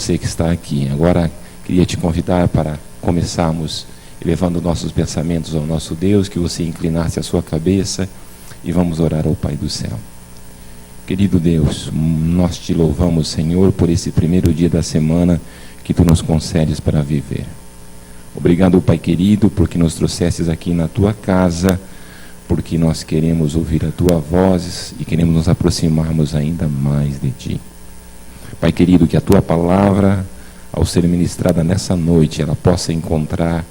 você que está aqui. Agora, queria te convidar para começarmos elevando nossos pensamentos ao nosso Deus, que você inclinasse a sua cabeça e vamos orar ao Pai do céu. Querido Deus, nós te louvamos, Senhor, por esse primeiro dia da semana que tu nos concedes para viver. Obrigado, Pai querido, porque nos trouxestes aqui na tua casa, porque nós queremos ouvir a tua voz e queremos nos aproximarmos ainda mais de ti. Pai querido, que a tua palavra, ao ser ministrada nessa noite, ela possa encontrar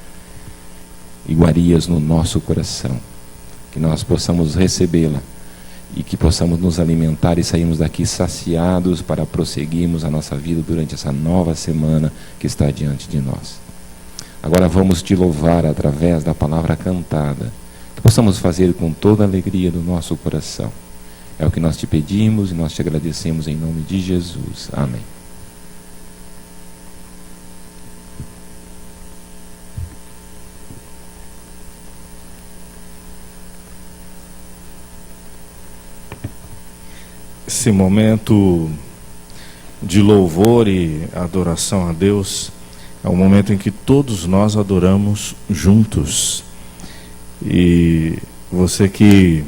iguarias no nosso coração, que nós possamos recebê-la e que possamos nos alimentar e sairmos daqui saciados para prosseguirmos a nossa vida durante essa nova semana que está diante de nós. Agora vamos te louvar através da palavra cantada, que possamos fazer com toda a alegria do nosso coração. É o que nós te pedimos e nós te agradecemos em nome de Jesus. Amém. Esse momento de louvor e adoração a Deus é o momento em que todos nós adoramos juntos. E você que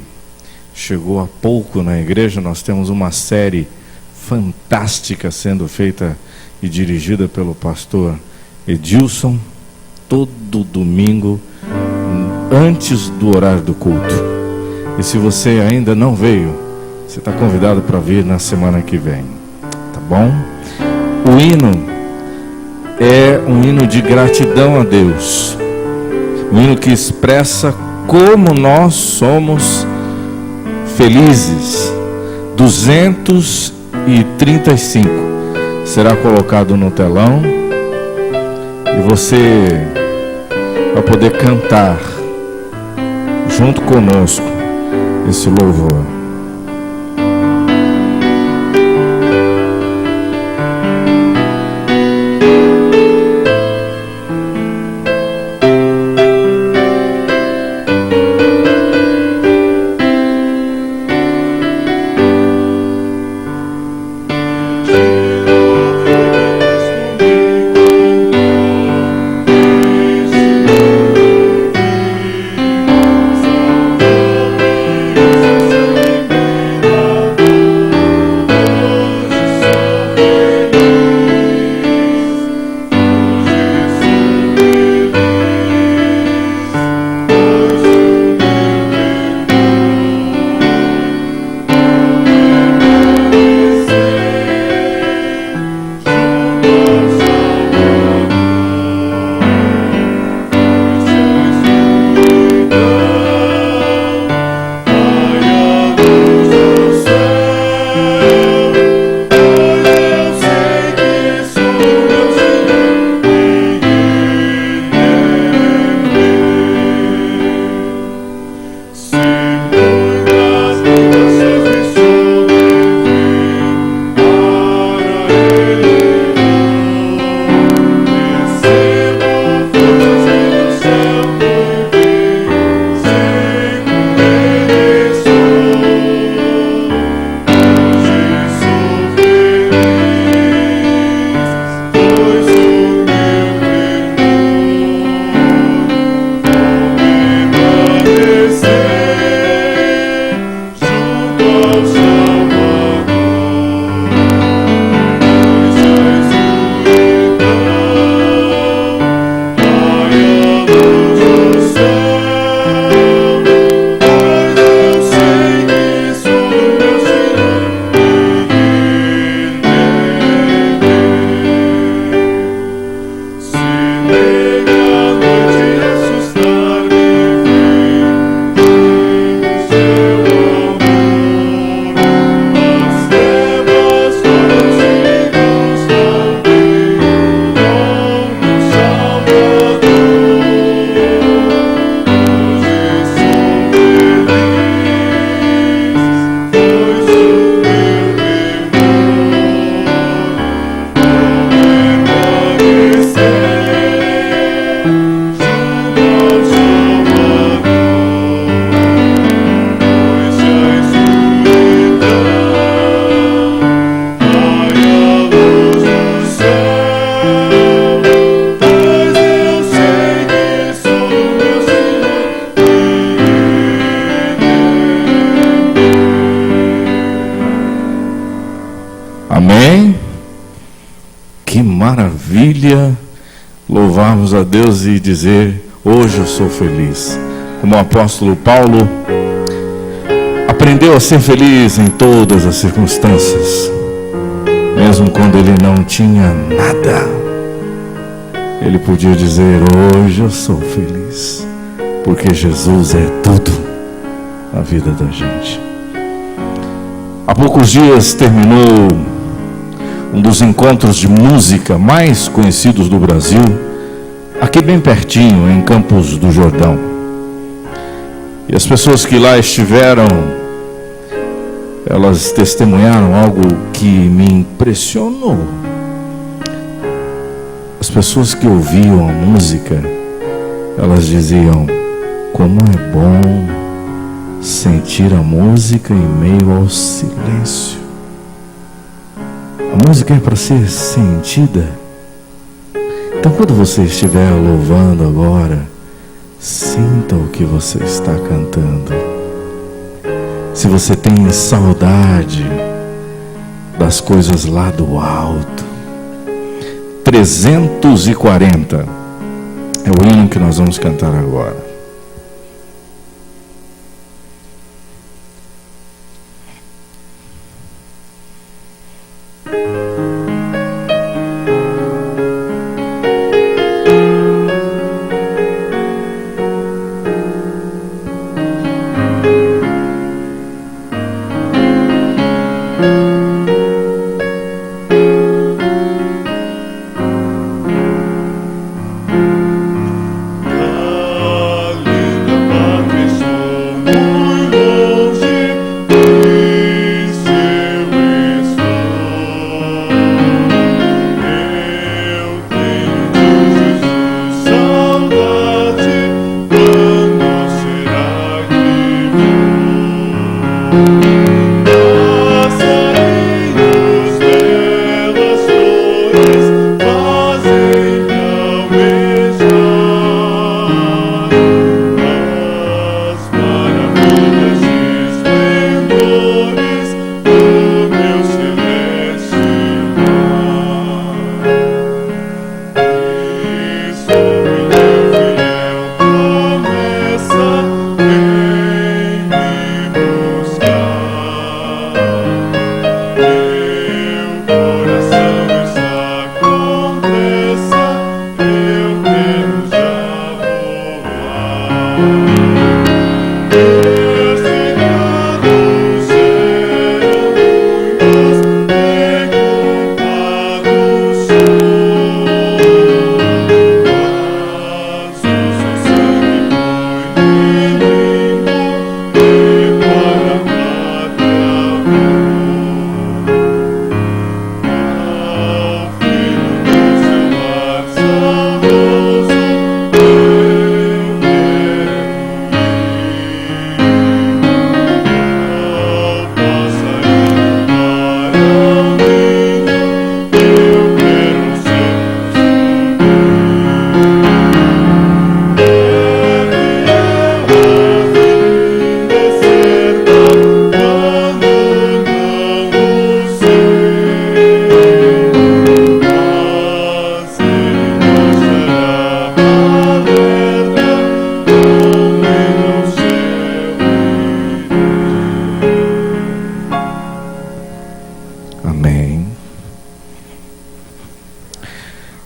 chegou há pouco na igreja, nós temos uma série fantástica sendo feita e dirigida pelo pastor Edilson, todo domingo, antes do horário do culto. E se você ainda não veio, você está convidado para vir na semana que vem, tá bom? O hino é um hino de gratidão a Deus, um hino que expressa como nós somos felizes. 235 será colocado no telão e você vai poder cantar junto conosco esse louvor. Que maravilha louvarmos a Deus e dizer: hoje eu sou feliz. Como o apóstolo Paulo aprendeu a ser feliz em todas as circunstâncias, mesmo quando ele não tinha nada, ele podia dizer: hoje eu sou feliz, porque Jesus é tudo na vida da gente. Há poucos dias terminou um dos encontros de música mais conhecidos do Brasil, aqui bem pertinho, em Campos do Jordão. E as pessoas que lá estiveram, elas testemunharam algo que me impressionou. As pessoas que ouviam a música, elas diziam: como é bom sentir a música em meio ao silêncio. A música é para ser sentida. Então, quando você estiver louvando agora, sinta o que você está cantando. Se você tem saudade das coisas lá do alto, 340 é o hino que nós vamos cantar agora.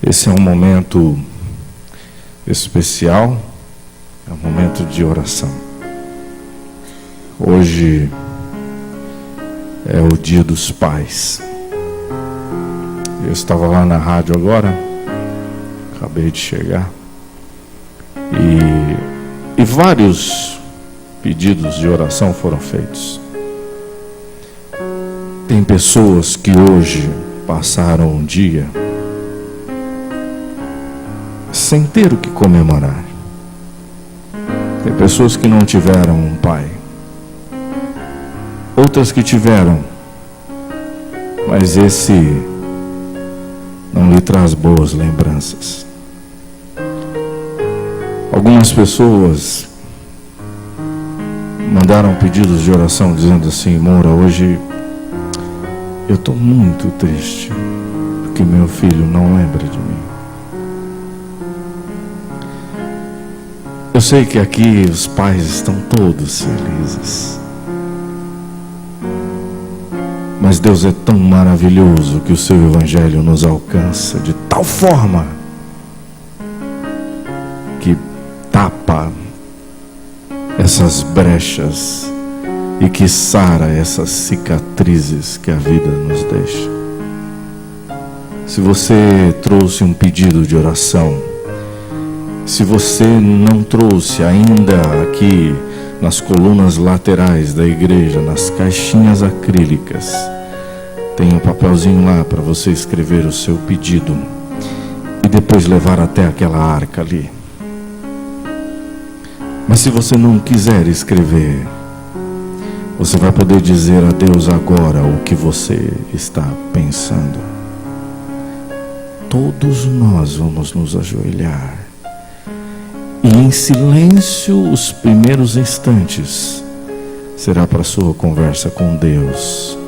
Esse é um momento especial, é um momento de oração. Hoje é o Dia dos Pais. Eu estava lá na rádio agora, acabei de chegar, e vários pedidos de oração foram feitos. Tem pessoas que hoje passaram um dia sem ter o que comemorar. Tem pessoas que não tiveram um pai, outras que tiveram, mas esse não lhe traz boas lembranças. Algumas pessoas mandaram pedidos de oração dizendo assim: Moura, hoje eu estou muito triste, que meu filho não lembra de mim. Eu sei que aqui os pais estão todos felizes. Mas Deus é tão maravilhoso que o seu Evangelho nos alcança de tal forma que tapa essas brechas e que sara essas cicatrizes que a vida nos deixa. Se você trouxe um pedido de oração, se você não trouxe ainda aqui nas colunas laterais da igreja, nas caixinhas acrílicas, tem um papelzinho lá para você escrever o seu pedido e depois levar até aquela arca ali. Mas se você não quiser escrever, você vai poder dizer a Deus agora o que você está pensando. Todos nós vamos nos ajoelhar e em silêncio os primeiros instantes será para a sua conversa com Deus.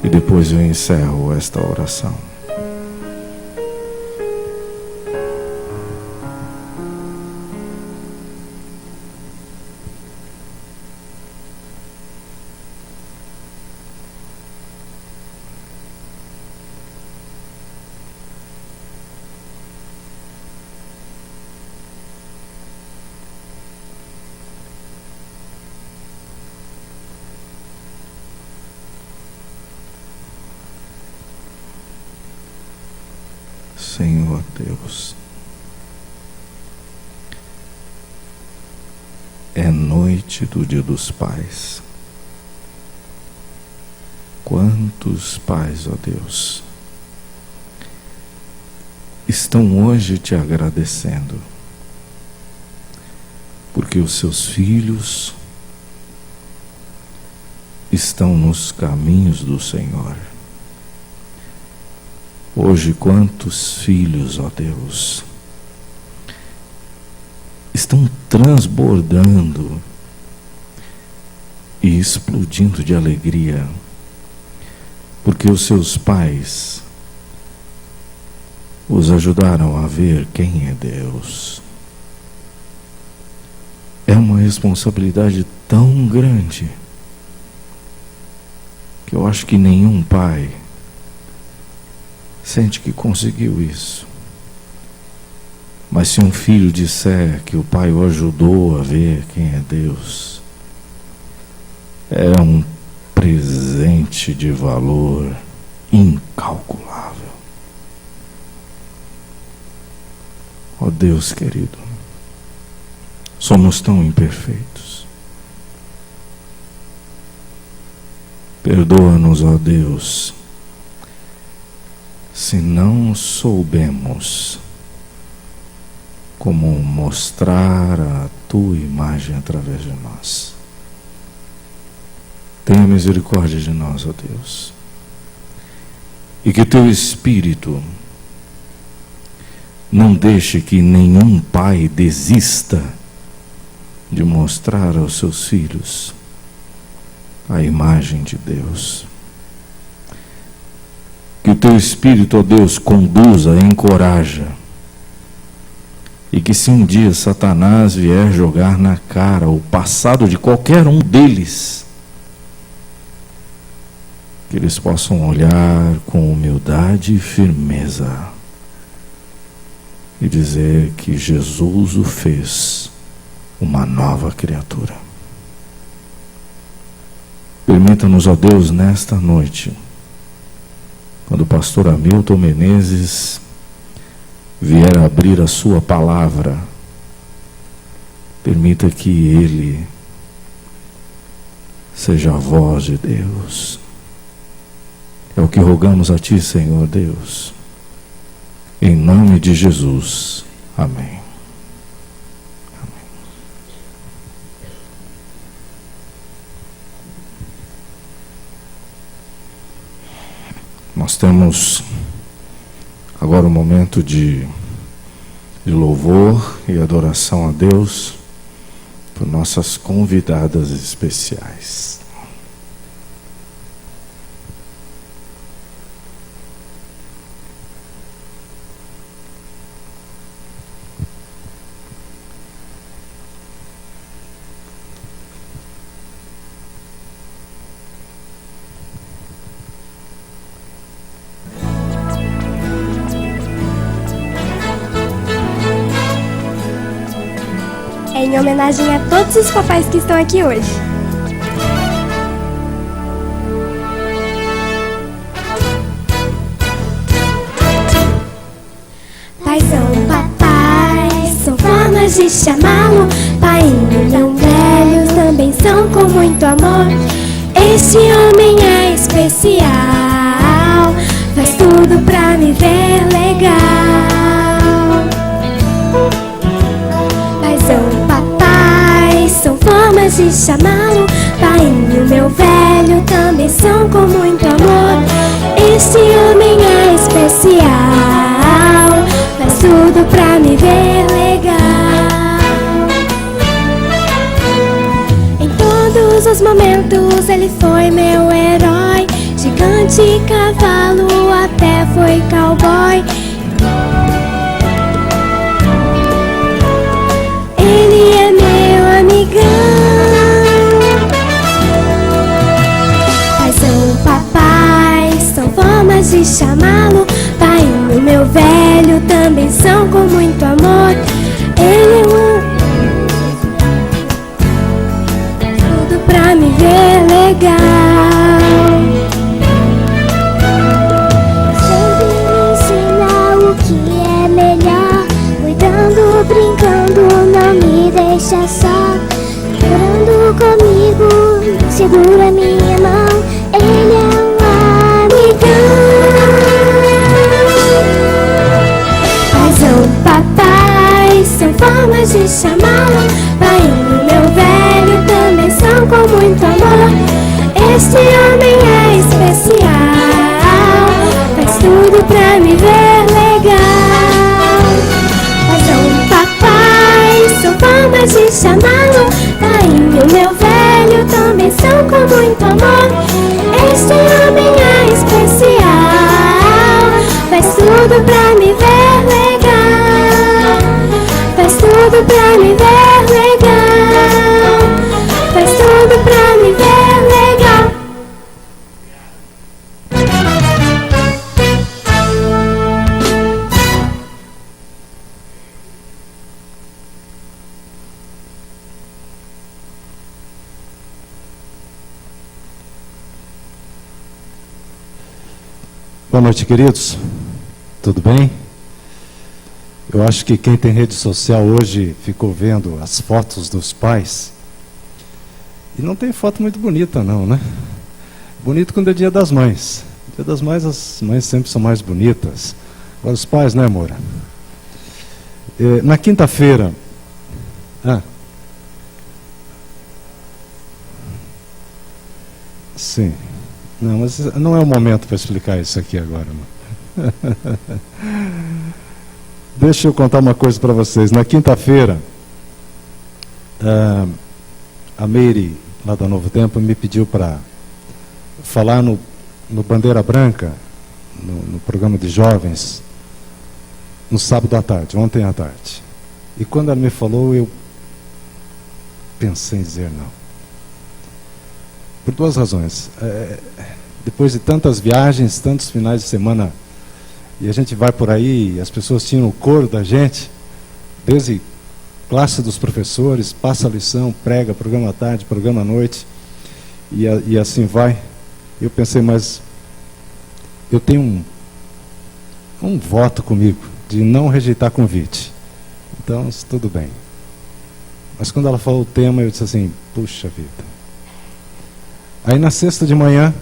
E depois eu encerro esta oração. Senhor Deus, é noite do Dia dos Pais. Quantos pais, ó Deus, estão hoje te agradecendo, porque os seus filhos estão nos caminhos do Senhor. Hoje, quantos filhos, ó Deus, estão transbordando e explodindo de alegria, porque os seus pais os ajudaram a ver quem é Deus. É uma responsabilidade tão grande que eu acho que nenhum pai sente que conseguiu isso. Mas se um filho disser que o pai o ajudou a ver quem é Deus, é um presente de valor incalculável. Ó Deus querido, somos tão imperfeitos. Perdoa-nos, ó Deus, se não soubemos como mostrar a tua imagem através de nós. Tenha misericórdia de nós, ó Deus, e que teu Espírito não deixe que nenhum pai desista de mostrar aos seus filhos a imagem de Deus. Que o teu Espírito, ó Deus, conduza, encoraja, e que se um dia Satanás vier jogar na cara o passado de qualquer um deles, que eles possam olhar com humildade e firmeza e dizer que Jesus o fez uma nova criatura. Permita-nos, ó Deus, nesta noite, quando o pastor Hamilton Menezes vier abrir a sua palavra, permita que ele seja a voz de Deus. É o que rogamos a ti, Senhor Deus, em nome de Jesus. Amém. Nós temos agora um momento de louvor e adoração a Deus por nossas convidadas especiais. em homenagem a todos os papais que estão aqui hoje. Paizão, papai, são formas de chamá-lo. Painho, meu velho, também são com muito amor. Este homem é especial, faz tudo pra me ver legal. Paizão, papai, são formas de chamá-lo. Painho, meu velho, também são com muito amor. Este homem é especial, faz tudo pra me ver legal. Em todos os momentos ele foi meu herói. Gigante, cavalo, até foi cowboy. Ele é meu amigão. Paizão, papai, são formas de chamá-lo. Painho, meu velho, também são com muito amor. Ele é tudo pra me ver legal. Sempre me ensina o que é melhor. Cuidando, brincando, não me deixa só. Morando comigo, segura minha mão. Ele é um amigão. Paizão, papai, são formas de chamá-lo. Painho, meu velho, também são com muito amor. Este homem é especial, faz tudo pra me ver legal. Paizão, papai, são formas de chamá-lo. Painho, meu velho, também são com muito amor. Este homem é especial, faz tudo pra me ver legal. Faz tudo pra me ver legal. Faz tudo pra me ver legal. Boa noite, queridos. Tudo bem? Eu acho que quem tem rede social hoje ficou vendo as fotos dos pais. E não tem foto muito bonita não, né? Bonito quando é Dia das Mães. Dia das Mães, as mães sempre são mais bonitas. Agora os pais, né, amor? Na quinta-feira... Sim. Não, mas não é o momento para explicar isso aqui agora, não. Deixa eu contar uma coisa para vocês. Na quinta-feira, a Meire, lá da Novo Tempo, me pediu para falar no Bandeira Branca, no programa de jovens, no sábado à tarde, ontem à tarde. E quando ela me falou, eu pensei em dizer não. Por duas razões. Depois de tantas viagens, tantos finais de semana, e a gente vai por aí, e as pessoas tinham o coro da gente, desde classe dos professores, passa a lição, prega, programa à tarde, programa à noite, e assim vai. Eu pensei, mas eu tenho um voto comigo, de não rejeitar convite. Então, tudo bem. Mas quando ela falou o tema, eu disse assim, puxa vida. Aí na sexta de manhã,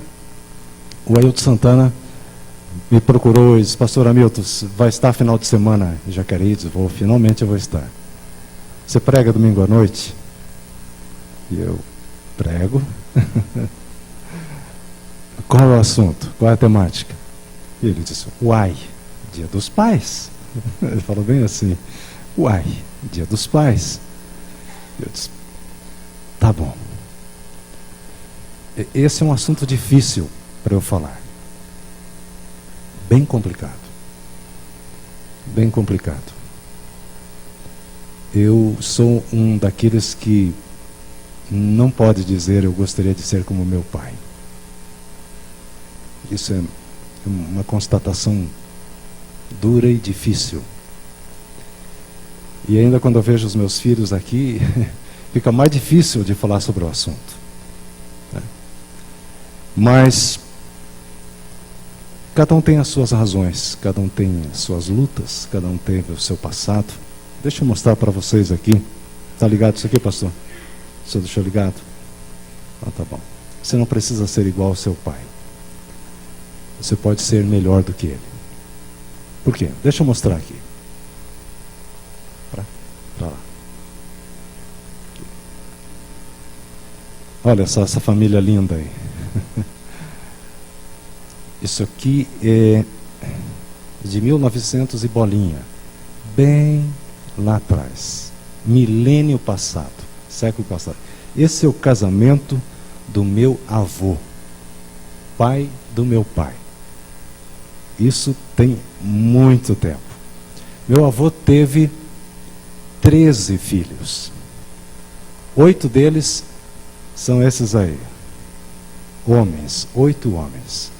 o Ailton Santana me procurou e disse, pastor Hamilton, vai estar final de semana em Jacareí? Finalmente eu vou estar. Você prega domingo à noite? E eu prego. Qual é o assunto? Qual é a temática? E ele disse, uai, Dia dos Pais. Ele falou bem assim, uai, Dia dos Pais. Eu disse, tá bom. Esse é um assunto difícil para eu falar. Bem complicado. Bem complicado. Eu sou um daqueles que não pode dizer eu gostaria de ser como meu pai. Isso é uma constatação dura e difícil. E ainda quando eu vejo os meus filhos aqui, fica mais difícil de falar sobre o assunto, né? Mas cada um tem as suas razões, cada um tem as suas lutas, cada um teve o seu passado. Deixa eu mostrar para vocês aqui. Tá ligado isso aqui, pastor? O senhor deixou ligado? Ah, tá bom. Você não precisa ser igual ao seu pai. Você pode ser melhor do que ele. Por quê? Deixa eu mostrar aqui. Pra lá. Olha só essa família linda aí. Isso aqui é de 1900 e bolinha. Bem lá atrás. Milênio passado. Século passado. Esse é o casamento do meu avô. Pai do meu pai. Isso tem muito tempo. Meu avô teve 13 filhos. 8 deles são esses aí. Homens, 8 homens.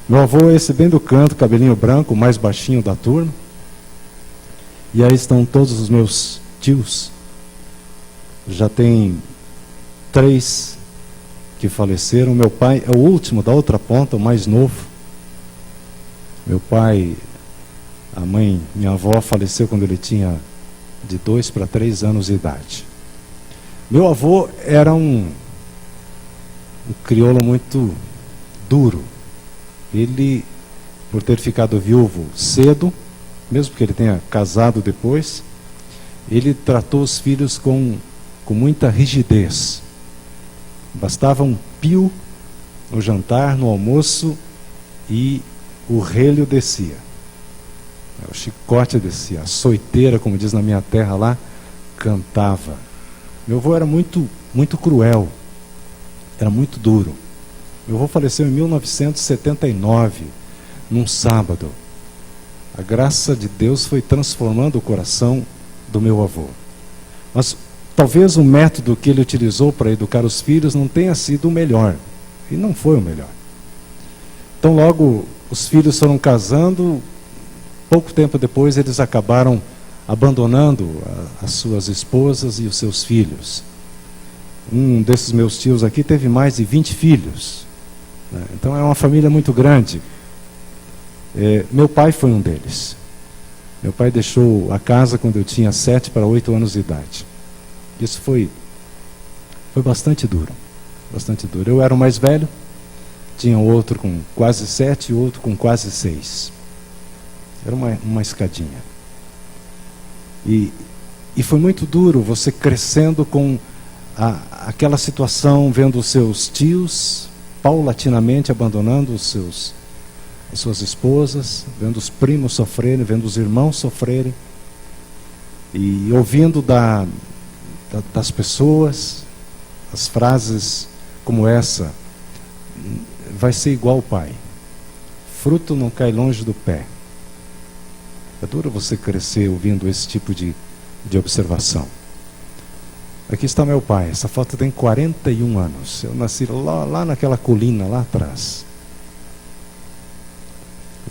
Meu avô é esse bem do canto, cabelinho branco, o mais baixinho da turma. E aí estão todos os meus tios. Já tem 3 que faleceram. Meu pai é o último da outra ponta, o mais novo. Meu pai, a mãe, minha avó faleceu quando ele tinha de 2 para 3 anos de idade. Meu avô era um crioulo muito duro. Ele, por ter ficado viúvo cedo, mesmo que ele tenha casado depois, ele tratou os filhos com muita rigidez. Bastava um pio no jantar, no almoço, e o relho descia. O chicote descia. A soiteira, como diz na minha terra lá, cantava. Meu avô era muito cruel. Era muito duro. Meu avô faleceu em 1979, num sábado. A graça de Deus foi transformando o coração do meu avô. Mas talvez o método que ele utilizou para educar os filhos não tenha sido o melhor. E não foi o melhor. Então logo os filhos foram casando. Pouco tempo depois eles acabaram abandonando as suas esposas e os seus filhos. Um desses meus tios aqui teve mais de 20 filhos, né? Então é uma família muito grande. Meu pai foi um deles. Meu pai deixou a casa quando eu tinha 7 para 8 anos de idade. Isso foi bastante duro. Bastante duro. Eu era o mais velho. Tinha outro com quase 7 e outro com quase 6. Era uma escadinha. E foi muito duro você crescendo com aquela situação, vendo os seus tios paulatinamente abandonando as suas esposas, vendo os primos sofrerem, vendo os irmãos sofrerem, e ouvindo das pessoas as frases como essa: vai ser igual o pai, fruto não cai longe do pé. É duro você crescer ouvindo esse tipo de observação. Aqui está meu pai. Essa foto tem 41 anos. Eu nasci lá naquela colina lá atrás.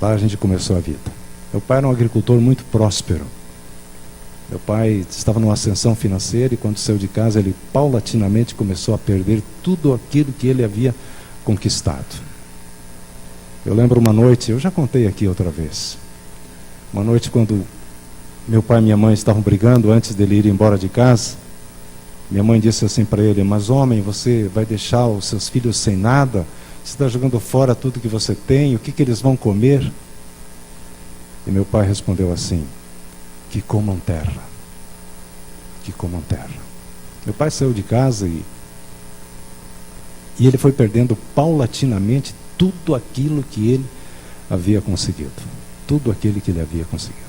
Lá a gente começou a vida. Meu pai era um agricultor muito próspero. Meu pai estava numa ascensão financeira, e quando saiu de casa ele paulatinamente começou a perder tudo aquilo que ele havia conquistado. Eu lembro uma noite, eu já contei aqui outra vez, uma noite quando meu pai e minha mãe estavam brigando antes dele ir embora de casa. Minha mãe disse assim para ele: mas homem, você vai deixar os seus filhos sem nada? Você está jogando fora tudo que você tem, o que eles vão comer? E meu pai respondeu assim: que comam terra. Que comam terra. Meu pai saiu de casa e ele foi perdendo paulatinamente tudo aquilo que ele havia conseguido. Tudo aquilo que ele havia conseguido.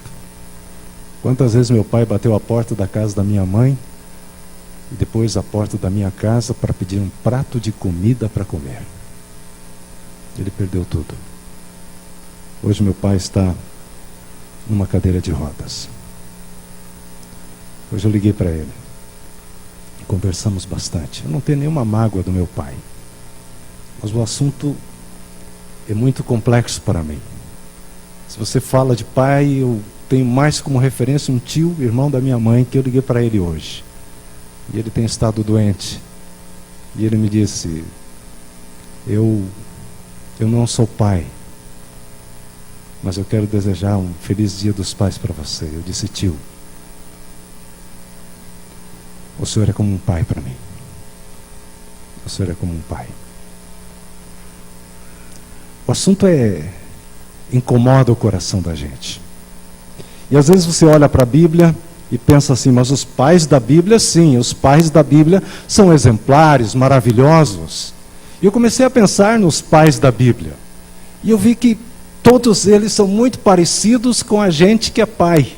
Quantas vezes meu pai bateu a porta da casa da minha mãe e depois a porta da minha casa para pedir um prato de comida para comer. Ele perdeu tudo. Hoje meu pai está numa cadeira de rodas. Hoje eu liguei para ele. Conversamos bastante. Eu não tenho nenhuma mágoa do meu pai. Mas o assunto é muito complexo para mim. Se você fala de pai, tenho mais como referência um tio, irmão da minha mãe, que eu liguei para ele hoje. E ele tem estado doente. E ele me disse: eu não sou pai, mas eu quero desejar um feliz Dia dos Pais para você. Eu disse: tio, o senhor é como um pai para mim. O senhor é como um pai. O assunto incomoda o coração da gente. E às vezes você olha para a Bíblia e pensa assim: mas os pais da Bíblia, sim, os pais da Bíblia são exemplares, maravilhosos. E eu comecei a pensar nos pais da Bíblia. E eu vi que todos eles são muito parecidos com a gente que é pai.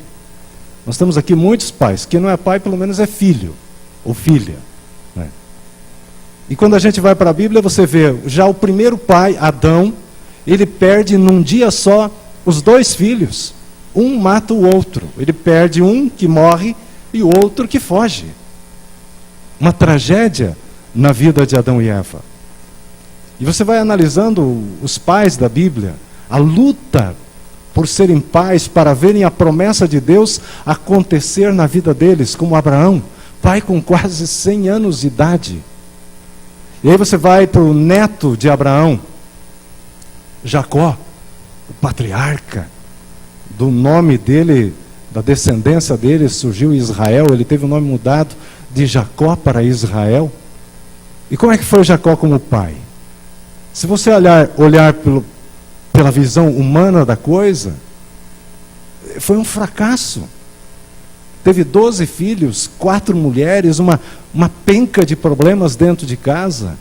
Nós temos aqui muitos pais. Quem não é pai, pelo menos é filho ou filha, né? E quando a gente vai para a Bíblia, você vê já o primeiro pai, Adão, ele perde num dia só os 2 filhos. Um mata o outro. Ele perde um que morre e o outro que foge. Uma tragédia na vida de Adão e Eva. E você vai analisando os pais da Bíblia, a luta por serem pais, para verem a promessa de Deus acontecer na vida deles, como Abraão, pai com quase 100 anos de idade. E aí você vai para o neto de Abraão, Jacó, o patriarca. Do nome dele, da descendência dele, surgiu Israel. Ele teve o nome mudado de Jacó para Israel. E como é que foi Jacó como pai? Se você olhar pela visão humana da coisa, foi um fracasso. Teve 12 filhos, 4 mulheres, uma penca de problemas dentro de casa,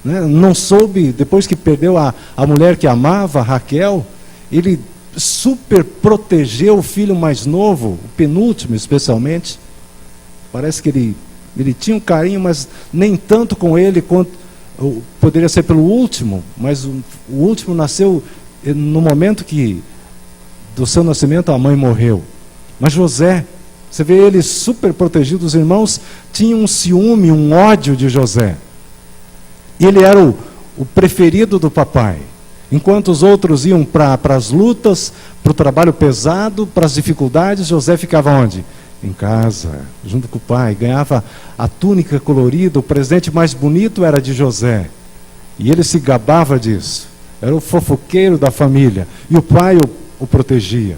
né? Não soube, depois que perdeu a mulher que amava, Raquel, ele super protegeu o filho mais novo, o penúltimo especialmente. Parece que ele tinha um carinho, mas nem tanto com ele quanto poderia ser pelo último, mas o último nasceu no momento do seu nascimento a mãe morreu. Mas José, você vê ele super protegido, os irmãos tinham um ciúme, um ódio de José. E ele era o preferido do papai. Enquanto os outros iam para as lutas, para o trabalho pesado, para as dificuldades, José ficava onde? Em casa, junto com o pai. Ganhava a túnica colorida, o presente mais bonito era de José. E ele se gabava disso. Era o fofoqueiro da família. E o pai o protegia.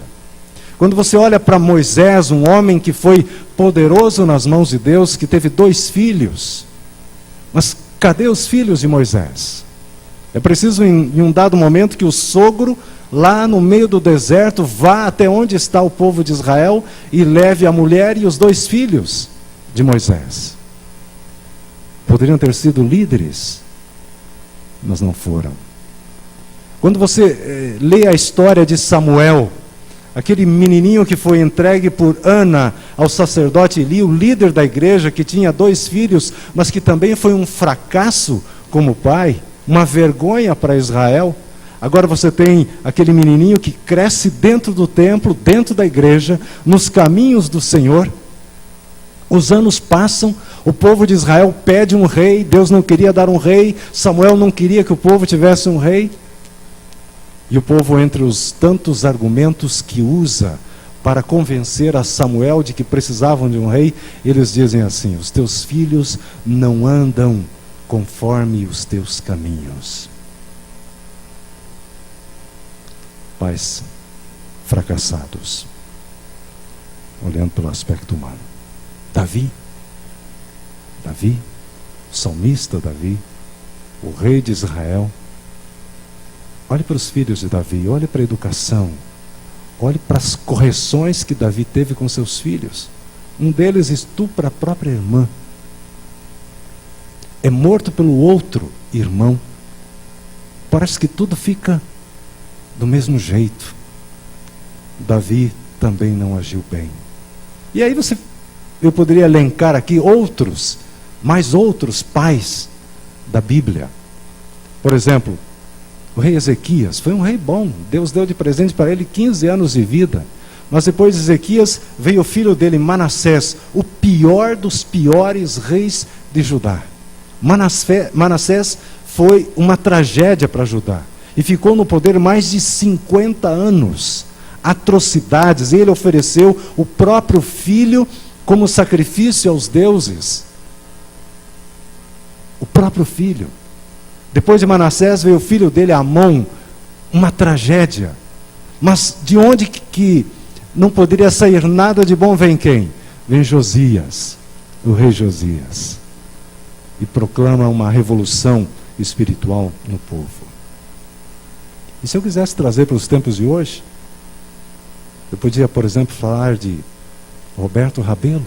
Quando você olha para Moisés, um homem que foi poderoso nas mãos de Deus, que teve 2 filhos. Mas cadê os filhos de Moisés? É preciso em um dado momento que o sogro, lá no meio do deserto, vá até onde está o povo de Israel e leve a mulher e os 2 filhos de Moisés. Poderiam ter sido líderes, mas não foram. Quando você lê a história de Samuel, aquele menininho que foi entregue por Ana ao sacerdote Eli, o líder da igreja, que tinha 2 filhos, mas que também foi um fracasso como pai, uma vergonha para Israel. Agora você tem aquele menininho que cresce dentro do templo, dentro da igreja, nos caminhos do Senhor. Os anos passam, o povo de Israel pede um rei, Deus não queria dar um rei, Samuel não queria que o povo tivesse um rei. E o povo, entre os tantos argumentos que usa para convencer a Samuel de que precisavam de um rei, eles dizem assim: os teus filhos não andam conforme os teus caminhos. Pais fracassados, olhando pelo aspecto humano. Davi, o salmista Davi, o rei de Israel. Olhe para os filhos de Davi, olhe para a educação, olhe para as correções que Davi teve com seus filhos. Um deles estupra a própria irmã. É morto pelo outro irmão. Parece que tudo fica do mesmo jeito. Davi também não agiu bem. E aí eu poderia elencar aqui mais outros pais da Bíblia. Por exemplo, o rei Ezequias foi um rei bom. Deus deu de presente para ele 15 anos de vida. Mas depois de Ezequias veio o filho dele, Manassés, o pior dos piores reis de Judá. Manassés foi uma tragédia para Judá. E ficou no poder mais de 50 anos. atrocidades. Ele ofereceu o próprio filho como sacrifício aos deuses. O próprio filho. Depois de Manassés veio o filho dele, Amon, uma tragédia. Mas de onde que não poderia sair nada de bom vem quem? Vem Josias, o rei Josias, e proclama uma revolução espiritual no povo. E se eu quisesse trazer para os tempos de hoje, eu podia, por exemplo, falar de Roberto Rabelo,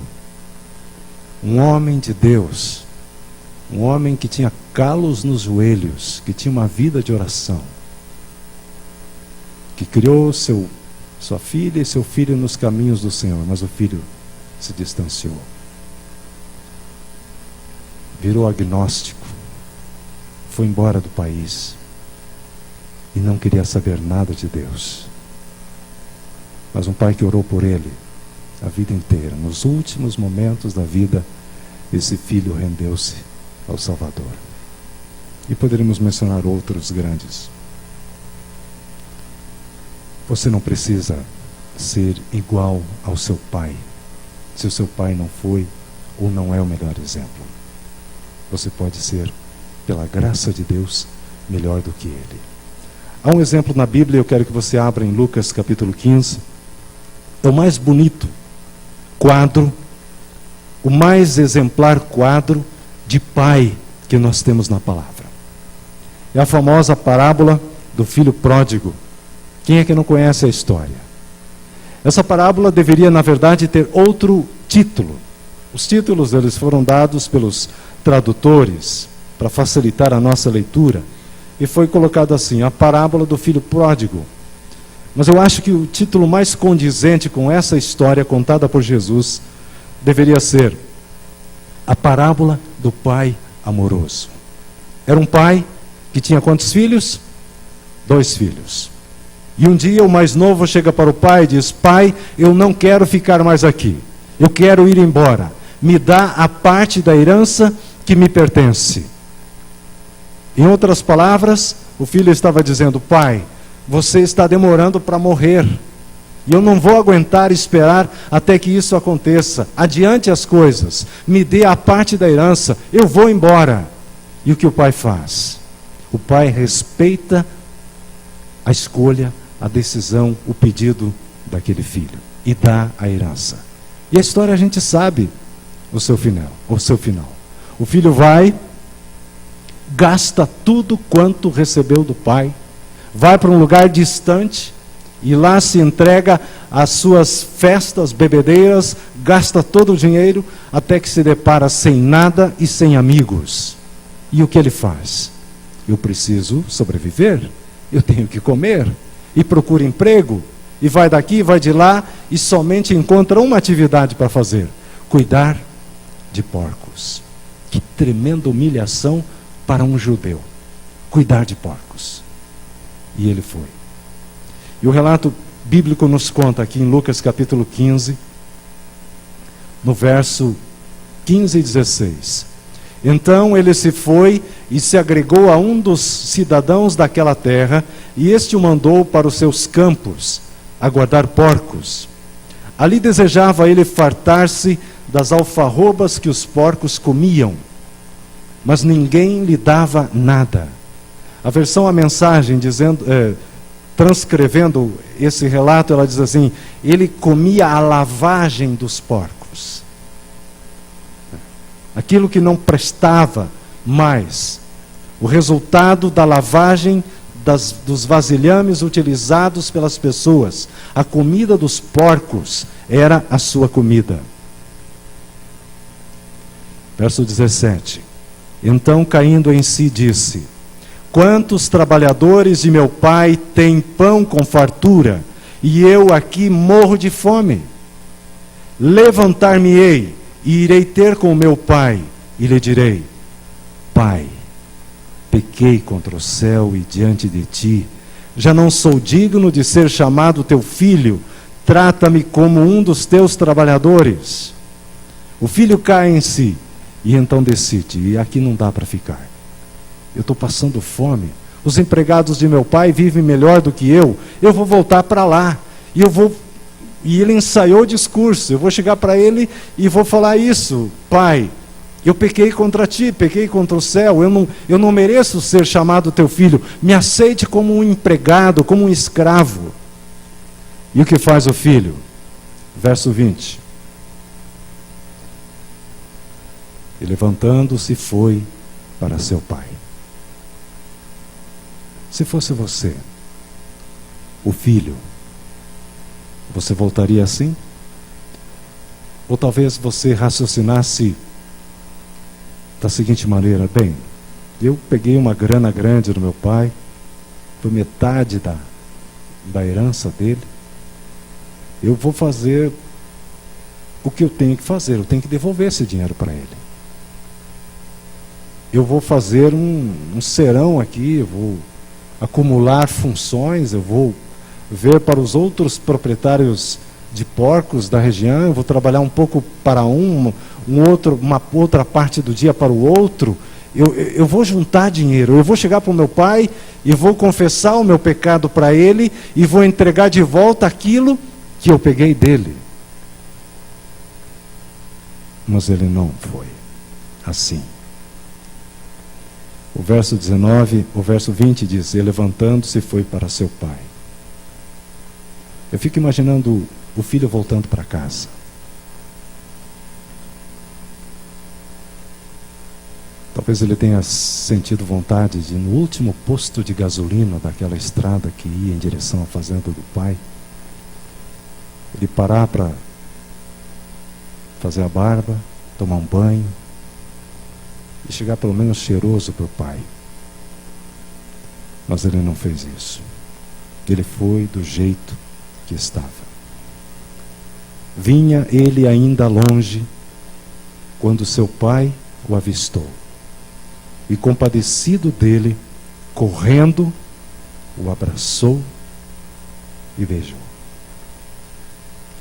um homem de Deus, um homem que tinha calos nos joelhos, que tinha uma vida de oração, que criou sua filha e seu filho nos caminhos do Senhor, mas o filho se distanciou. Virou agnóstico, foi embora do país e não queria saber nada de Deus. Mas um pai que orou por ele a vida inteira, nos últimos momentos da vida, esse filho rendeu-se ao Salvador. E poderíamos mencionar outros grandes. Você não precisa ser igual ao seu pai, se o seu pai não foi ou não é o melhor exemplo. Você pode ser, pela graça de Deus, melhor do que ele. Há um exemplo na Bíblia, eu quero que você abra em Lucas capítulo 15. É o mais bonito quadro, o mais exemplar quadro de pai que nós temos na palavra. É a famosa parábola do filho pródigo. Quem é que não conhece a história? Essa parábola deveria, na verdade, ter outro título. Os títulos eles foram dados pelos tradutores para facilitar a nossa leitura. E foi colocado assim, a parábola do filho pródigo. Mas eu acho que o título mais condizente com essa história contada por Jesus deveria ser a parábola do pai amoroso. Era um pai que tinha quantos filhos? 2 filhos. E um dia o mais novo chega para o pai e diz: pai, eu não quero ficar mais aqui. Eu quero ir embora. Me dá a parte da herança que me pertence. Em outras palavras, o filho estava dizendo: pai, você está demorando para morrer. E eu não vou aguentar esperar até que isso aconteça. Adiante as coisas. Me dê a parte da herança. Eu vou embora. E o que o pai faz? O pai respeita a escolha, a decisão, o pedido daquele filho. E dá a herança. E a história a gente sabe o seu final. O filho vai, gasta tudo quanto recebeu do pai, vai para um lugar distante e lá se entrega às suas festas, bebedeiras, gasta todo o dinheiro até que se depara sem nada e sem amigos. E o que ele faz? Eu preciso sobreviver, eu tenho que comer, e procura emprego, e vai daqui, vai de lá, e somente encontra uma atividade para fazer: cuidar de porcos. Que tremenda humilhação para um judeu, cuidar de porcos. E ele foi. E o relato bíblico nos conta aqui em Lucas capítulo 15, no verso 15 e 16. Então ele se foi e se agregou a um dos cidadãos daquela terra, e este o mandou para os seus campos, a guardar porcos. Ali desejava ele fartar-se das alfarrobas que os porcos comiam, mas ninguém lhe dava nada. A versão A Mensagem, transcrevendo esse relato, ela diz assim: ele comia a lavagem dos porcos. Aquilo que não prestava mais. O resultado da lavagem dos vasilhames utilizados pelas pessoas. A comida dos porcos era a sua comida. Verso 17. Então, caindo em si, disse: quantos trabalhadores de meu pai têm pão com fartura, e eu aqui morro de fome? Levantar-me-ei e irei ter com meu pai, e lhe direi: pai, pequei contra o céu e diante de ti, já não sou digno de ser chamado teu filho, trata-me como um dos teus trabalhadores. O filho cai em si, e então decide: e aqui não dá para ficar. Eu estou passando fome. Os empregados de meu pai vivem melhor do que eu vou voltar para lá. E ele ensaiou o discurso. Eu vou chegar para ele e vou falar isso: Pai, eu pequei contra ti, pequei contra o céu, eu não mereço ser chamado teu filho, me aceite como um empregado, como um escravo. E o que faz o filho? Verso 20. E levantando-se foi para seu pai. Se fosse você, o filho, você voltaria assim? Ou talvez você raciocinasse da seguinte maneira: bem, eu peguei uma grana grande do meu pai, foi metade da herança dele, eu vou fazer o que eu tenho que fazer, eu tenho que devolver esse dinheiro para ele. Eu vou fazer um serão aqui, eu vou acumular funções, eu vou ver para os outros proprietários de porcos da região, eu vou trabalhar um pouco para uma outra parte do dia para o outro, eu vou juntar dinheiro, eu vou chegar para o meu pai e vou confessar o meu pecado para ele e vou entregar de volta aquilo que eu peguei dele. Mas ele não foi assim. O verso 20 diz: e levantando-se foi para seu pai. Eu fico imaginando o filho voltando para casa. Talvez ele tenha sentido vontade de, no último posto de gasolina daquela estrada que ia em direção à fazenda do pai, ele parar para fazer a barba, tomar um banho e chegar pelo menos cheiroso para o pai. Mas ele não fez isso. Ele foi do jeito que estava. Vinha ele ainda longe quando seu pai o avistou. E compadecido dele, correndo, o abraçou e beijou.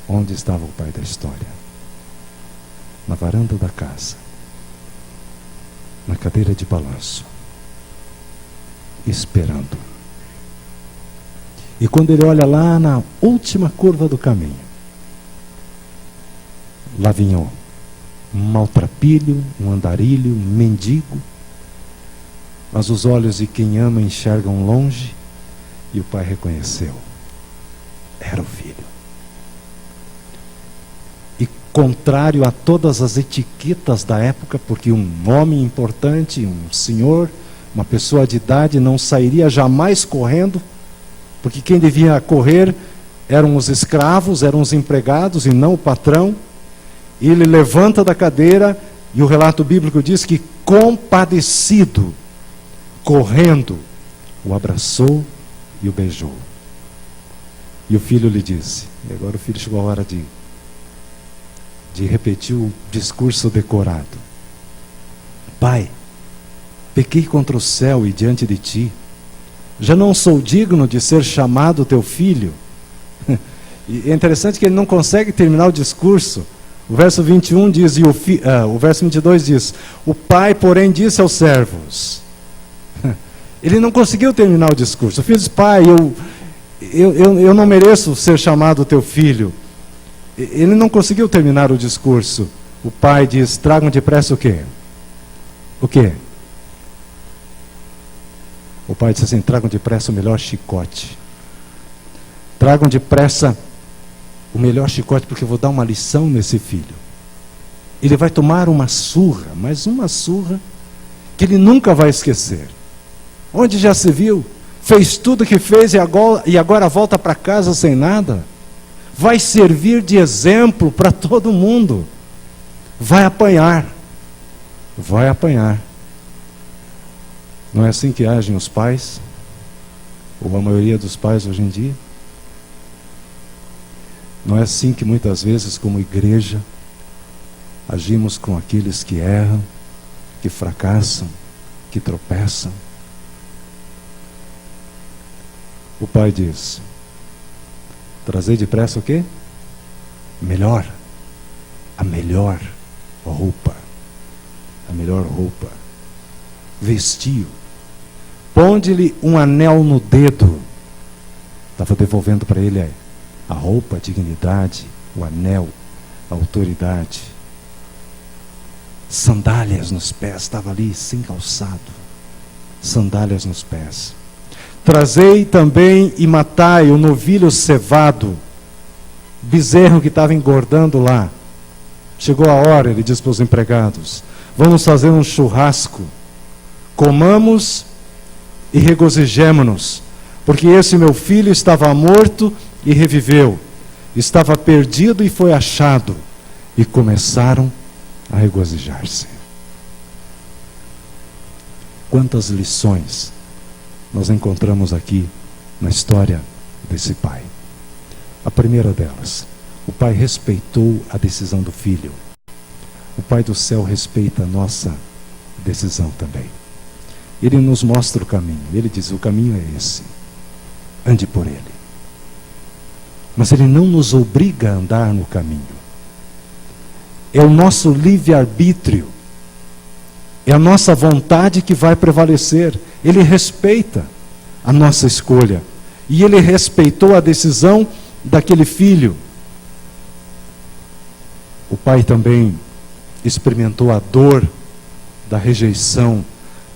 Onde estava o pai da história? Na varanda da casa, na cadeira de balanço, esperando. E quando ele olha lá na última curva do caminho, lá vinha um maltrapilho, um andarilho, um mendigo, mas os olhos de quem ama enxergam longe, e o pai reconheceu: era o filho. E contrário a todas as etiquetas da época, porque um homem importante, um senhor, uma pessoa de idade não sairia jamais correndo, porque quem devia correr eram os escravos, eram os empregados e não o patrão. E ele levanta da cadeira e o relato bíblico diz que, compadecido, correndo, o abraçou e o beijou. E o filho lhe disse, e agora o filho chegou a hora de repetir o discurso decorado: Pai, pequei contra o céu e diante de ti, já não sou digno de ser chamado teu filho. E é interessante que ele não consegue terminar o discurso. O verso 21 diz, o verso 22 diz: o pai, porém, disse aos servos. Ele não conseguiu terminar o discurso. O filho diz: pai, eu não mereço ser chamado teu filho. Ele não conseguiu terminar o discurso. O pai diz: tragam depressa o quê? O quê? O pai disse assim: tragam depressa o melhor chicote. Tragam depressa o melhor chicote, porque eu vou dar uma lição nesse filho. Ele vai tomar uma surra, mas uma surra que ele nunca vai esquecer. Onde já se viu? Fez tudo o que fez e agora volta para casa sem nada? Vai servir de exemplo para todo mundo. Vai apanhar. Vai apanhar. Não é assim que agem os pais? Ou a maioria dos pais hoje em dia? Não é assim que muitas vezes, como igreja, agimos com aqueles que erram, que fracassam, que tropeçam? O pai diz: trazei depressa o quê? Melhor. A melhor roupa. A melhor roupa. Vestiu. Ponde-lhe um anel no dedo. Estava devolvendo para ele a roupa, a dignidade, o anel, a autoridade. Sandálias nos pés, estava ali sem calçado, sandálias nos pés. Trazei também e matai o novilho cevado, bezerro que estava engordando lá. Chegou a hora, ele diz para os empregados, vamos fazer um churrasco, comamos e regozijemo-nos, porque esse meu filho estava morto e reviveu, estava perdido e foi achado, e começaram a regozijar-se. Quantas lições nós encontramos aqui na história desse pai. A primeira delas, o pai respeitou a decisão do filho. O Pai do céu respeita a nossa decisão também. Ele nos mostra o caminho. Ele diz, o caminho é esse. Ande por ele. Mas ele não nos obriga a andar no caminho. É o nosso livre-arbítrio. É a nossa vontade que vai prevalecer. Ele respeita a nossa escolha. E ele respeitou a decisão daquele filho. O pai também experimentou a dor da rejeição,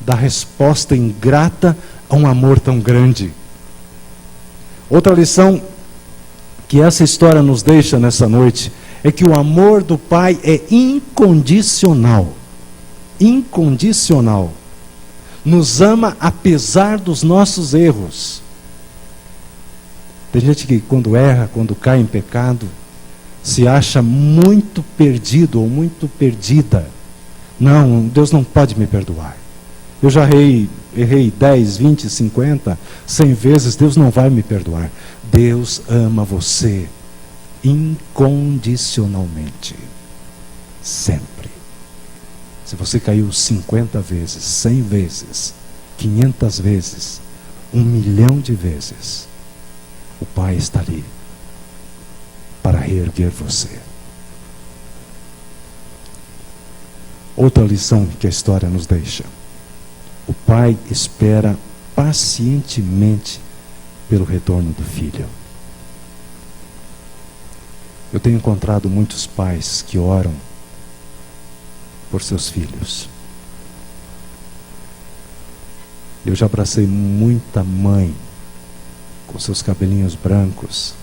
da resposta ingrata a um amor tão grande. Outra lição que essa história nos deixa nessa noite é que o amor do pai é incondicional. Incondicional. Nos ama apesar dos nossos erros. Tem gente que quando erra, quando cai em pecado, se acha muito perdido ou muito perdida. Não, Deus não pode me perdoar. Eu já errei 10, 20, 50, 100 vezes, Deus não vai me perdoar. Deus ama você incondicionalmente. Sempre. Se você caiu 50 vezes, 100 vezes, 500 vezes, 1 milhão de vezes, o Pai está ali para reerguer você. Outra lição que a história nos deixa. O pai espera pacientemente pelo retorno do filho. Eu tenho encontrado muitos pais que oram por seus filhos. Eu já abracei muita mãe com seus cabelinhos brancos,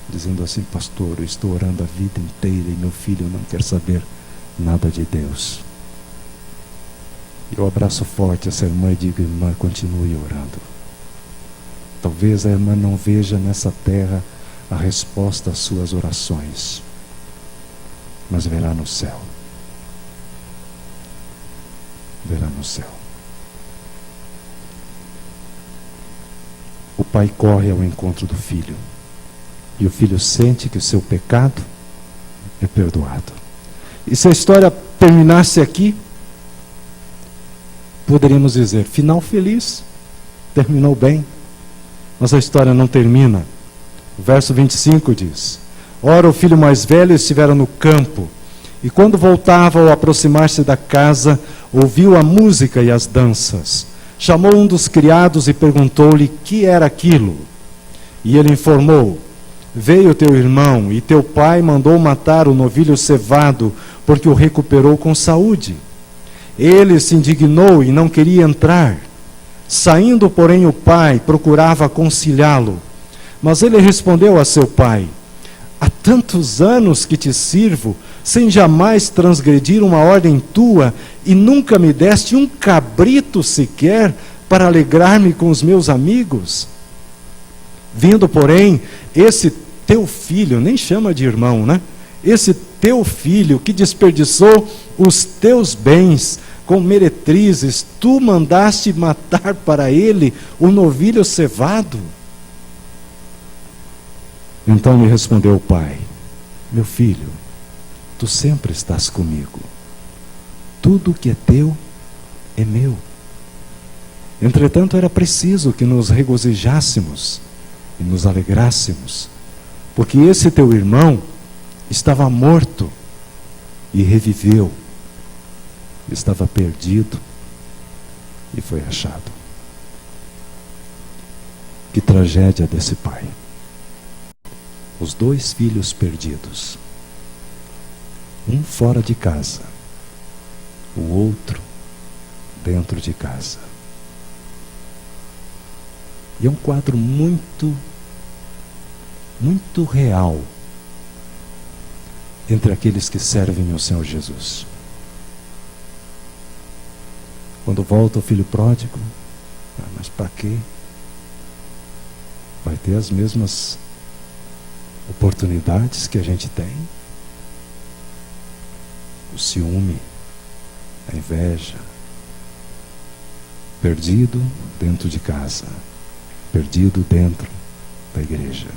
dizendo assim, pastor, eu estou orando a vida inteira e meu filho não quer saber nada de Deus. Eu abraço forte essa irmã e digo, irmã, continue orando. Talvez a irmã não veja nessa terra a resposta às suas orações, mas verá no céu. Verá no céu. O pai corre ao encontro do filho. E o filho sente que o seu pecado é perdoado. E se a história terminasse aqui, poderíamos dizer, final feliz, terminou bem. Mas a história não termina. O verso 25 diz, ora o filho mais velho estivera no campo, e quando voltava ao aproximar-se da casa, ouviu a música e as danças. Chamou um dos criados e perguntou-lhe que era aquilo. E ele informou, veio teu irmão, e teu pai mandou matar o novilho cevado, porque o recuperou com saúde. Ele se indignou e não queria entrar. Saindo, porém, o pai procurava conciliá-lo. Mas ele respondeu a seu pai, há tantos anos que te sirvo, sem jamais transgredir uma ordem tua, e nunca me deste um cabrito sequer para alegrar-me com os meus amigos. Vindo, porém, esse teu filho, nem chama de irmão, né? Esse teu filho que desperdiçou os teus bens com meretrizes, tu mandaste matar para ele o novilho cevado. Então lhe respondeu o pai, meu filho, tu sempre estás comigo. Tudo que é teu é meu. Entretanto, era preciso que nos regozijássemos e nos alegrássemos, porque esse teu irmão estava morto e reviveu. Estava perdido e foi achado. Que tragédia desse pai. os 2 filhos perdidos. Um fora de casa, o outro dentro de casa. E é um quadro muito real entre aqueles que servem ao Senhor Jesus. Quando volta o filho pródigo, mas para quê? Vai ter as mesmas oportunidades que a gente tem. O ciúme, a inveja. Perdido dentro de casa, perdido dentro da igreja.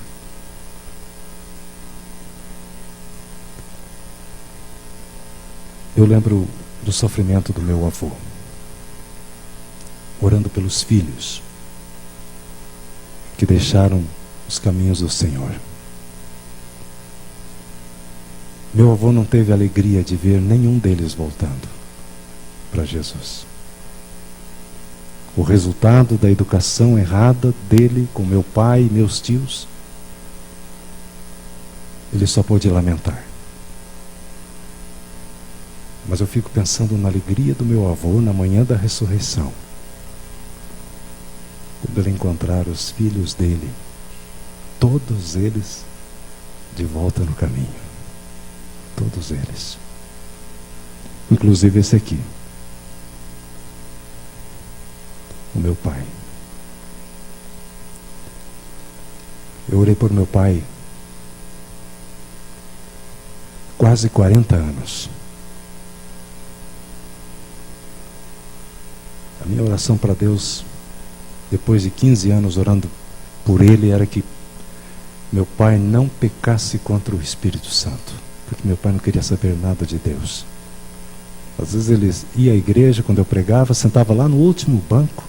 Eu lembro do sofrimento do meu avô, orando pelos filhos que deixaram os caminhos do Senhor. Meu avô não teve alegria de ver nenhum deles voltando para Jesus. O resultado da educação errada dele com meu pai e meus tios, ele só pôde lamentar. Mas eu fico pensando na alegria do meu avô na manhã da ressurreição, quando ele encontrar os filhos dele, todos eles de volta no caminho. Todos eles. Inclusive esse aqui, o meu pai. Eu orei por meu pai quase 40 anos. A minha oração para Deus, depois de 15 anos orando por ele, era que meu pai não pecasse contra o Espírito Santo, porque meu pai não queria saber nada de Deus. Às vezes ele ia à igreja, quando eu pregava, sentava lá no último banco,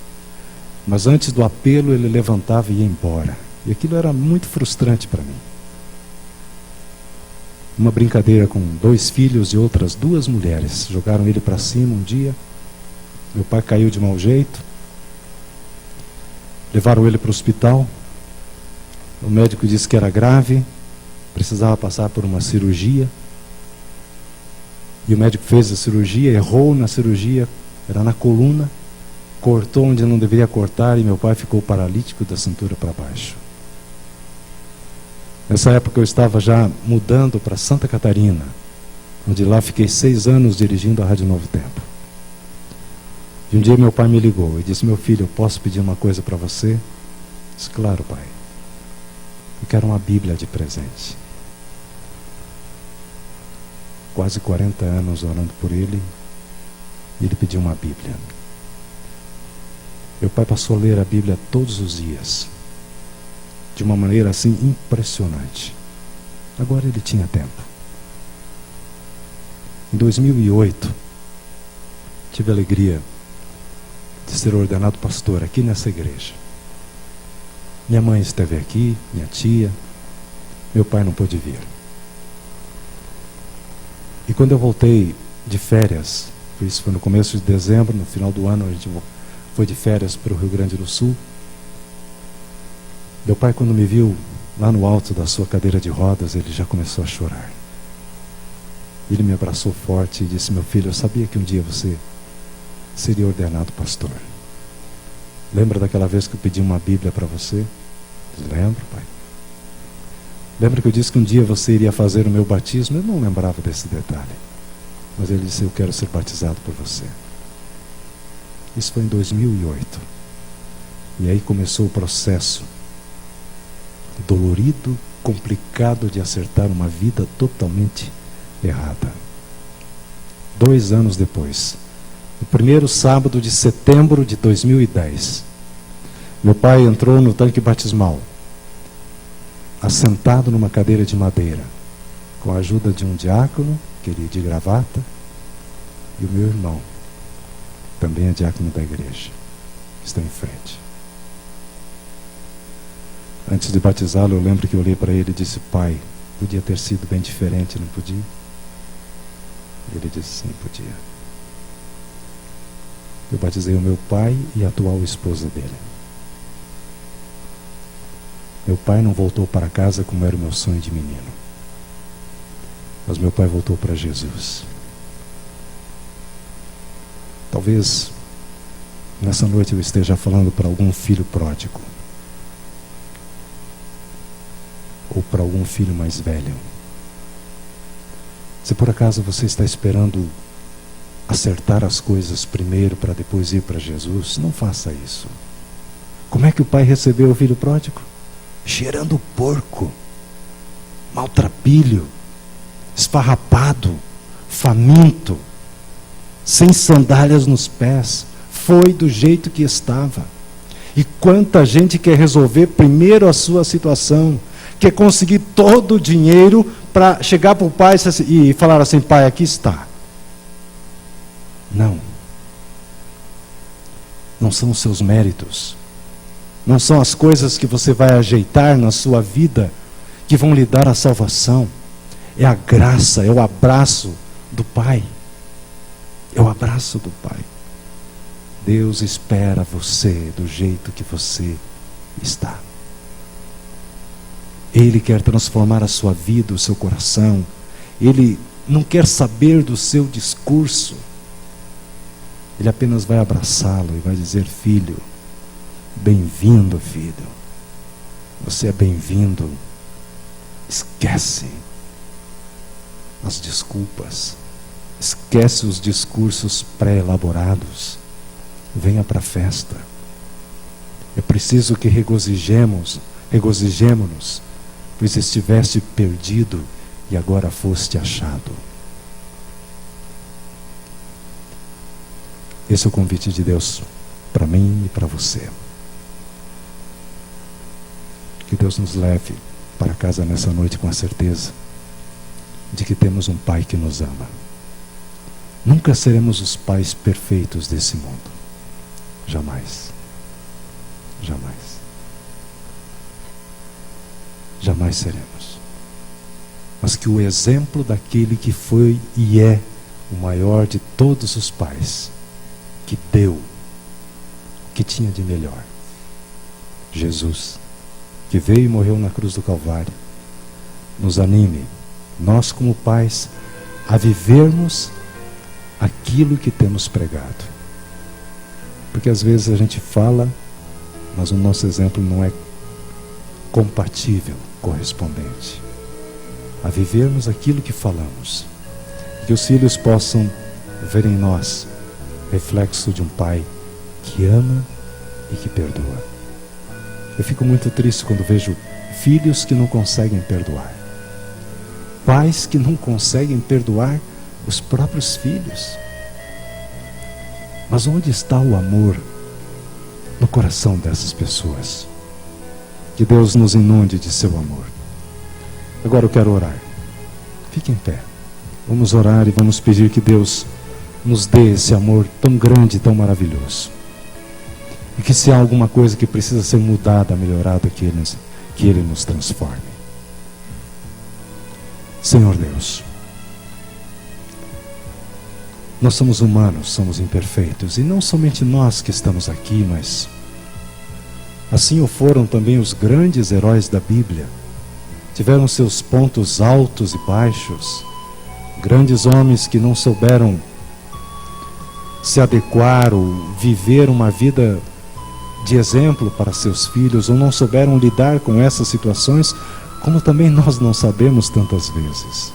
mas antes do apelo ele levantava e ia embora. E aquilo era muito frustrante para mim. Uma brincadeira com 2 filhos e outras 2 mulheres, jogaram ele para cima um dia. Meu pai caiu de mau jeito, levaram ele para o hospital. O médico disse que era grave, precisava passar por uma cirurgia. E o médico fez a cirurgia, errou na cirurgia, era na coluna, cortou onde não deveria cortar e meu pai ficou paralítico da cintura para baixo. Nessa época eu estava já mudando para Santa Catarina, onde lá fiquei 6 anos dirigindo a Rádio Novo Tempo. E um dia meu pai me ligou e disse: meu filho, eu posso pedir uma coisa para você? Eu disse: claro, pai. Eu quero uma Bíblia de presente. Quase 40 anos orando por ele, e ele pediu uma Bíblia. Meu pai passou a ler a Bíblia todos os dias, de uma maneira assim impressionante. Agora ele tinha tempo. Em 2008, tive a alegria de ser ordenado pastor aqui nessa igreja. Minha mãe esteve aqui, minha tia, meu pai não pôde vir. E quando eu voltei de férias, isso foi no começo de dezembro, no final do ano a gente foi de férias para o Rio Grande do Sul. Meu pai, quando me viu lá no alto da sua cadeira de rodas, ele já começou a chorar. Ele me abraçou forte e disse: meu filho, eu sabia que um dia você seria ordenado pastor. Lembra daquela vez que eu pedi uma Bíblia para você? Lembro, pai. Lembra que eu disse que um dia você iria fazer o meu batismo? Eu não lembrava desse detalhe. Mas ele disse: eu quero ser batizado por você. Isso foi em 2008. E aí começou o processo dolorido, complicado de acertar uma vida totalmente errada. 2 anos depois, no primeiro sábado de setembro de 2010, meu pai entrou no tanque batismal, assentado numa cadeira de madeira, com a ajuda de um diácono, que ele de gravata, e o meu irmão, também é diácono da igreja, que está em frente. Antes de batizá-lo, eu lembro que eu olhei para ele e disse: pai, podia ter sido bem diferente, não podia? Ele disse: sim, podia. Eu batizei o meu pai e a atual esposa dele. Meu pai não voltou para casa como era o meu sonho de menino, mas meu pai voltou para Jesus. Talvez nessa noite eu esteja falando para algum filho pródigo, ou para algum filho mais velho. Se por acaso você está esperando acertar as coisas primeiro para depois ir para Jesus, não faça isso. Como é que o pai recebeu o filho pródigo? Cheirando porco, maltrapilho, esfarrapado, faminto, sem sandálias nos pés. Foi do jeito que estava. E quanta gente quer resolver primeiro a sua situação, quer conseguir todo o dinheiro para chegar para o pai e falar assim: pai, aqui está. Não. Não são os seus méritos, não são as coisas que você vai ajeitar na sua vida que vão lhe dar a salvação. É a graça, é o abraço do Pai. É o abraço do Pai. Deus espera você do jeito que você está. Ele quer transformar a sua vida, o seu coração. Ele não quer saber do seu discurso. Ele apenas vai abraçá-lo e vai dizer: filho, bem-vindo, filho. Você é bem-vindo. Esquece as desculpas. Esquece os discursos pré-elaborados. Venha para a festa. É preciso que regozijemo-nos, pois estiveste perdido e agora foste achado. Esse é o convite de Deus para mim e para você. Que Deus nos leve para casa nessa noite com a certeza de que temos um Pai que nos ama. Nunca seremos os pais perfeitos desse mundo. Jamais. Jamais. Jamais seremos. Mas que o exemplo daquele que foi e é o maior de todos os pais, que deu o que tinha de melhor, Jesus, que veio e morreu na cruz do Calvário, nos anime, nós como pais, a vivermos aquilo que temos pregado. Porque às vezes a gente fala, mas o nosso exemplo não é compatível, correspondente. A vivermos aquilo que falamos. Que os filhos possam ver em nós reflexo de um pai que ama e que perdoa. Eu fico muito triste quando vejo filhos que não conseguem perdoar. Pais que não conseguem perdoar os próprios filhos. Mas onde está o amor no coração dessas pessoas? Que Deus nos inunde de seu amor. Agora eu quero orar. Fique em pé. Vamos orar e vamos pedir que Deus nos dê esse amor tão grande, tão maravilhoso. E que se há alguma coisa que precisa ser mudada, melhorada, que Ele nos transforme. Senhor Deus, nós somos humanos, somos imperfeitos, e não somente nós que estamos aqui, mas assim o foram também os grandes heróis da Bíblia. Tiveram seus pontos altos e baixos, grandes homens que não souberam se adequar ou viver uma vida de exemplo para seus filhos, ou não souberam lidar com essas situações, como também nós não sabemos tantas vezes.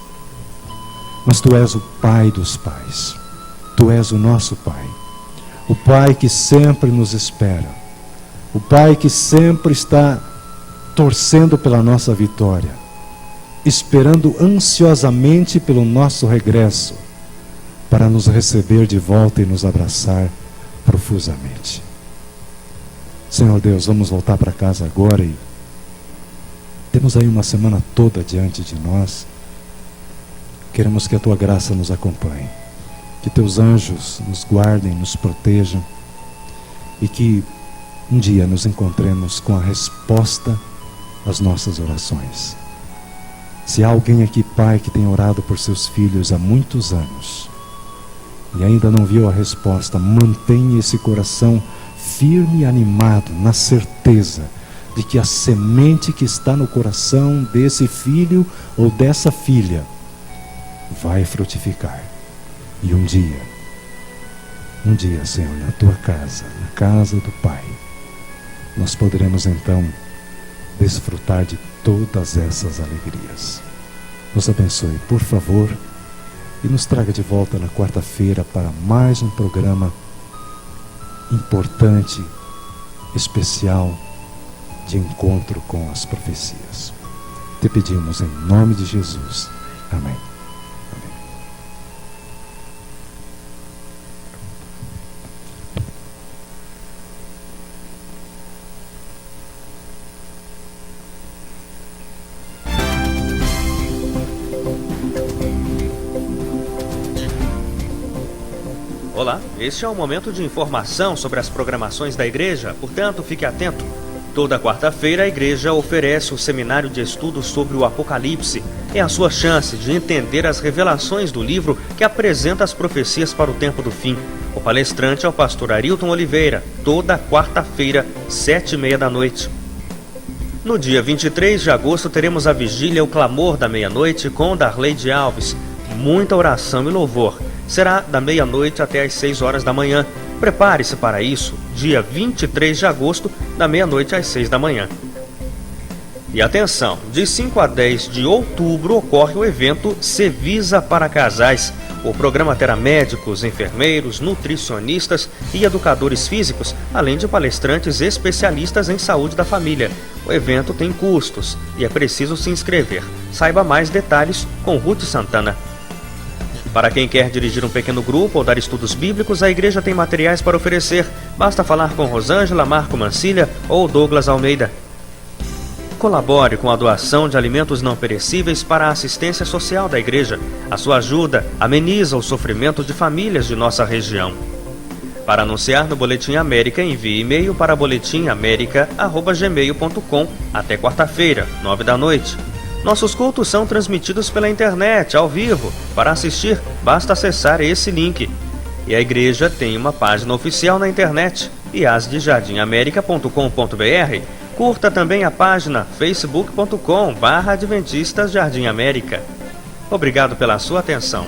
Mas Tu és o Pai dos pais. Tu és o nosso Pai. O Pai que sempre nos espera. O Pai que sempre está torcendo pela nossa vitória, esperando ansiosamente pelo nosso regresso, para nos receber de volta e nos abraçar profusamente. Senhor Deus, vamos voltar para casa agora e temos aí uma semana toda diante de nós. Queremos que a Tua graça nos acompanhe, que Teus anjos nos guardem, nos protejam, e que um dia nos encontremos com a resposta às nossas orações. Se há alguém aqui, Pai, que tem orado por seus filhos há muitos anos e ainda não viu a resposta, mantenha esse coração firme e animado, na certeza de que a semente que está no coração desse filho ou dessa filha vai frutificar. E um dia, Senhor, na tua casa, na casa do Pai, nós poderemos então desfrutar de todas essas alegrias. Nos abençoe, por favor, e nos traga de volta na quarta-feira para mais um programa importante, especial, de encontro com as profecias. Te pedimos em nome de Jesus. Amém. Olá, este é um momento de informação sobre as programações da igreja, portanto, fique atento. Toda quarta-feira a igreja oferece o seminário de estudos sobre o Apocalipse. É a sua chance de entender as revelações do livro que apresenta as profecias para o tempo do fim. O palestrante é o pastor Arilton Oliveira, toda quarta-feira, 7h30 da noite. No dia 23 de agosto teremos a vigília O Clamor da Meia-Noite com Darleide Alves. Muita oração e louvor. Será da meia-noite até às 6 horas da manhã. Prepare-se para isso, dia 23 de agosto, da meia-noite às 6 da manhã. E atenção, de 5 a 10 de outubro ocorre o evento Cevisa para Casais. O programa terá médicos, enfermeiros, nutricionistas e educadores físicos, além de palestrantes especialistas em saúde da família. O evento tem custos e é preciso se inscrever. Saiba mais detalhes com Ruth Santana. Para quem quer dirigir um pequeno grupo ou dar estudos bíblicos, a igreja tem materiais para oferecer. Basta falar com Rosângela, Marco Mancilha ou Douglas Almeida. Colabore com a doação de alimentos não perecíveis para a assistência social da igreja. A sua ajuda ameniza o sofrimento de famílias de nossa região. Para anunciar no Boletim América, envie e-mail para boletimamerica@gmail.com até quarta-feira, 9 da noite. Nossos cultos são transmitidos pela internet, ao vivo. Para assistir, basta acessar esse link. E a igreja tem uma página oficial na internet, iasdejardimamerica.com.br. Curta também a página facebook.com/Adventistas Jardim América. Obrigado pela sua atenção.